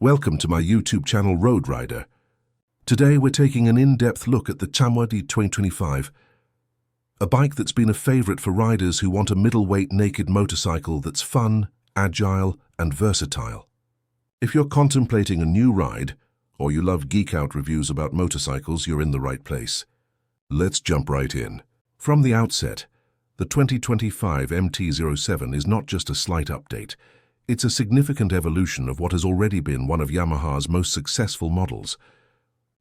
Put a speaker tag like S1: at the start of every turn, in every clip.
S1: Welcome to my YouTube channel Road Rider. Today we're taking an in-depth look at the Yamaha MT-07, a bike that's been a favorite for riders who want a middleweight naked motorcycle that's fun, agile, and versatile. If you're contemplating a new ride, or you love geek-out reviews about motorcycles, you're in the right place. Let's jump right in. From the outset, the 2025 MT-07 is not just a slight update. It's a significant evolution of what has already been one of Yamaha's most successful models.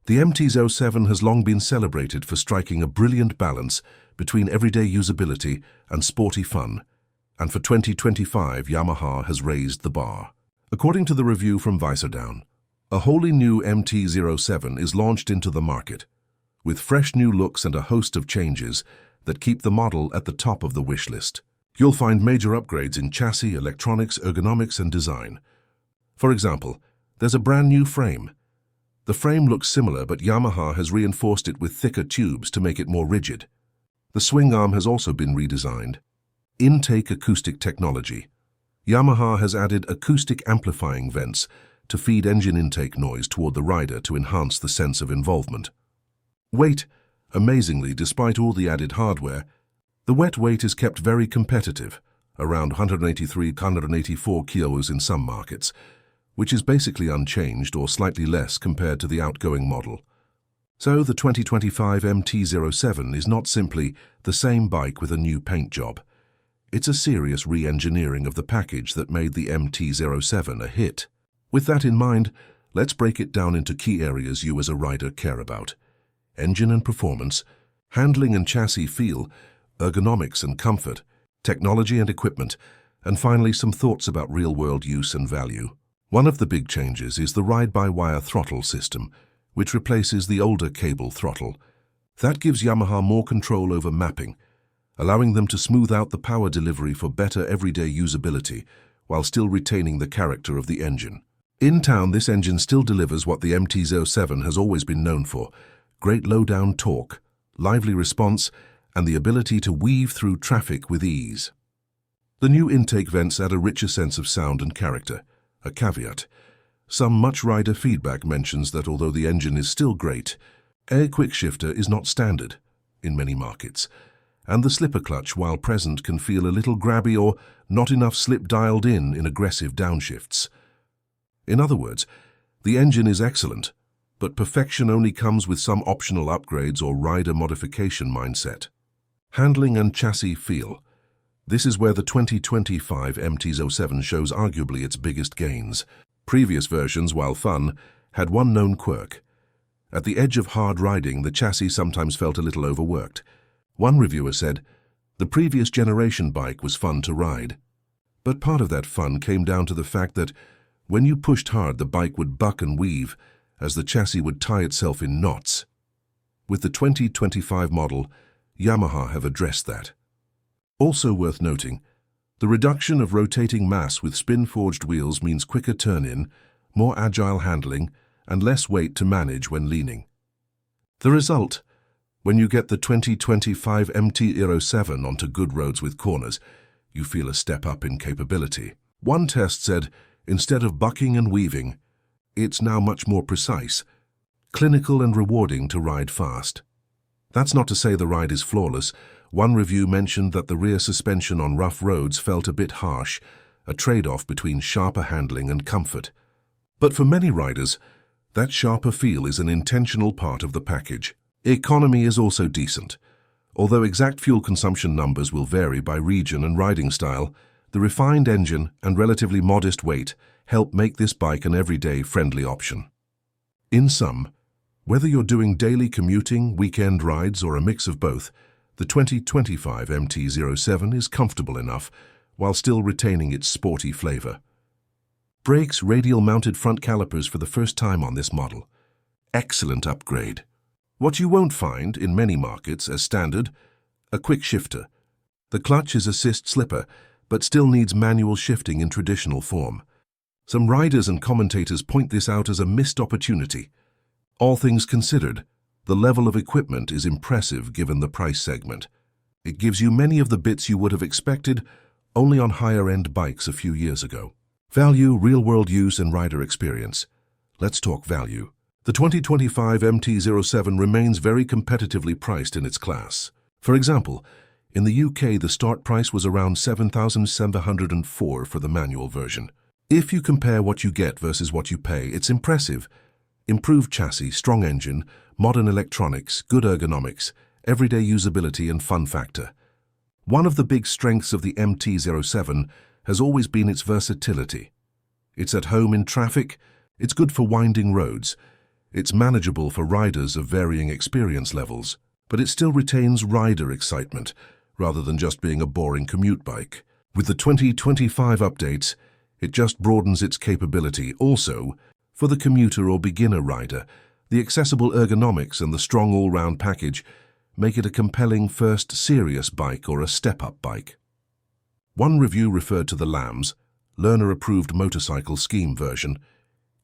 S1: The MT-07 has long been celebrated for striking a brilliant balance between everyday usability and sporty fun, and for 2025 Yamaha has raised the bar. According to the review from Visordown, a wholly new MT-07 is launched into the market, with fresh new looks and a host of changes that keep the model at the top of the wish list. You'll find major upgrades in chassis, electronics, ergonomics, and design. For example, there's a brand new frame. The frame looks similar, but Yamaha has reinforced it with thicker tubes to make it more rigid. The swing arm has also been redesigned. Intake acoustic technology. Yamaha has added acoustic amplifying vents to feed engine intake noise toward the rider to enhance the sense of involvement. Weight. Amazingly, despite all the added hardware, the wet weight is kept very competitive, around 183–184 kilos in some markets, which is basically unchanged or slightly less compared to the outgoing model. So the 2025 MT-07 is not simply the same bike with a new paint job. It's a serious re-engineering of the package that made the MT-07 a hit. With that in mind, let's break it down into key areas you as a rider care about: engine and performance, handling and chassis feel, ergonomics and comfort, technology and equipment, and finally some thoughts about real-world use and value. One of the big changes is the ride-by-wire throttle system, which replaces the older cable throttle. That gives Yamaha more control over mapping, allowing them to smooth out the power delivery for better everyday usability, while still retaining the character of the engine. In town, this engine still delivers what the MT-07 has always been known for: great low-down torque, lively response, and the ability to weave through traffic with ease. The new intake vents add a richer sense of sound and character. A caveat: some much rider feedback mentions that although the engine is still great, air quickshifter is not standard in many markets, and the slipper clutch, while present, can feel a little grabby or not enough slip dialed in aggressive downshifts. In other words, the engine is excellent, but perfection only comes with some optional upgrades or rider modification mindset. Handling and chassis feel. This is where the 2025 MT-07 shows arguably its biggest gains. Previous versions, while fun, had one known quirk. At the edge of hard riding, the chassis sometimes felt a little overworked. One reviewer said, "The previous generation bike was fun to ride." But part of that fun came down to the fact that when you pushed hard, the bike would buck and weave, as the chassis would tie itself in knots. With the 2025 model, Yamaha have addressed that. Also worth noting, the reduction of rotating mass with spin-forged wheels means quicker turn-in, more agile handling, and less weight to manage when leaning. The result: when you get the 2025 MT-07 onto good roads with corners, you feel a step up in capability. One test said, instead of bucking and weaving, it's now much more precise, clinical and rewarding to ride fast. That's not to say the ride is flawless. One review mentioned that the rear suspension on rough roads felt a bit harsh, a trade-off between sharper handling and comfort. But for many riders, that sharper feel is an intentional part of the package. Economy is also decent. Although exact fuel consumption numbers will vary by region and riding style, the refined engine and relatively modest weight help make this bike an everyday friendly option. In sum, whether you're doing daily commuting, weekend rides, or a mix of both, the 2025 MT-07 is comfortable enough while still retaining its sporty flavor. Brakes: radial-mounted front calipers for the first time on this model. Excellent upgrade. What you won't find in many markets as standard: a quick shifter. The clutch is assist slipper, but still needs manual shifting in traditional form. Some riders and commentators point this out as a missed opportunity. All things considered, the level of equipment is impressive given the price segment. It gives you many of the bits you would have expected only on higher-end bikes a few years ago. Value, real-world use, and rider experience. Let's talk value. The 2025 MT-07 remains very competitively priced in its class. For example, in the UK, the start price was around £7,704 for the manual version. If you compare what you get versus what you pay, it's impressive. Improved chassis, strong engine, modern electronics, good ergonomics, everyday usability, and fun factor. One of the big strengths of the MT-07 has always been its versatility. It's at home in traffic, it's good for winding roads, it's manageable for riders of varying experience levels, but it still retains rider excitement, rather than just being a boring commute bike. With the 2025 updates, it just broadens its capability. Also, for the commuter or beginner rider, the accessible ergonomics and the strong all-round package make it a compelling first serious bike or a step-up bike. One review referred to the LAM's, learner-approved motorcycle scheme version.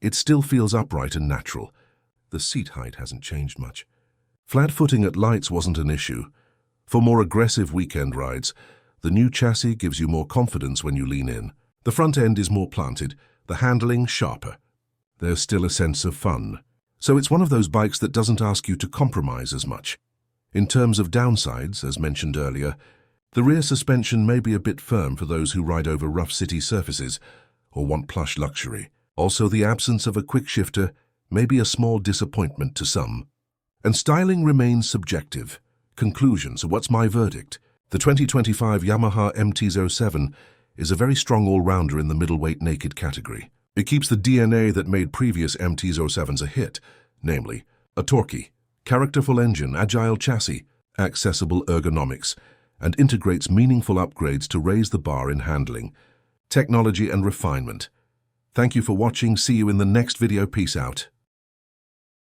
S1: It still feels upright and natural. The seat height hasn't changed much. Flat footing at lights wasn't an issue. For more aggressive weekend rides, the new chassis gives you more confidence when you lean in. The front end is more planted, the handling sharper. There's still a sense of fun. So it's one of those bikes that doesn't ask you to compromise as much. In terms of downsides, as mentioned earlier, the rear suspension may be a bit firm for those who ride over rough city surfaces or want plush luxury. Also, the absence of a quick shifter may be a small disappointment to some. And styling remains subjective. Conclusion. So what's my verdict? The 2025 Yamaha MT-07 is a very strong all-rounder in the middleweight naked category. It keeps the DNA that made previous MT-07s a hit, namely a torquey, characterful engine, agile chassis, accessible ergonomics, and integrates meaningful upgrades to raise the bar in handling, technology, and refinement. Thank you for watching. See you in the next video. Peace out.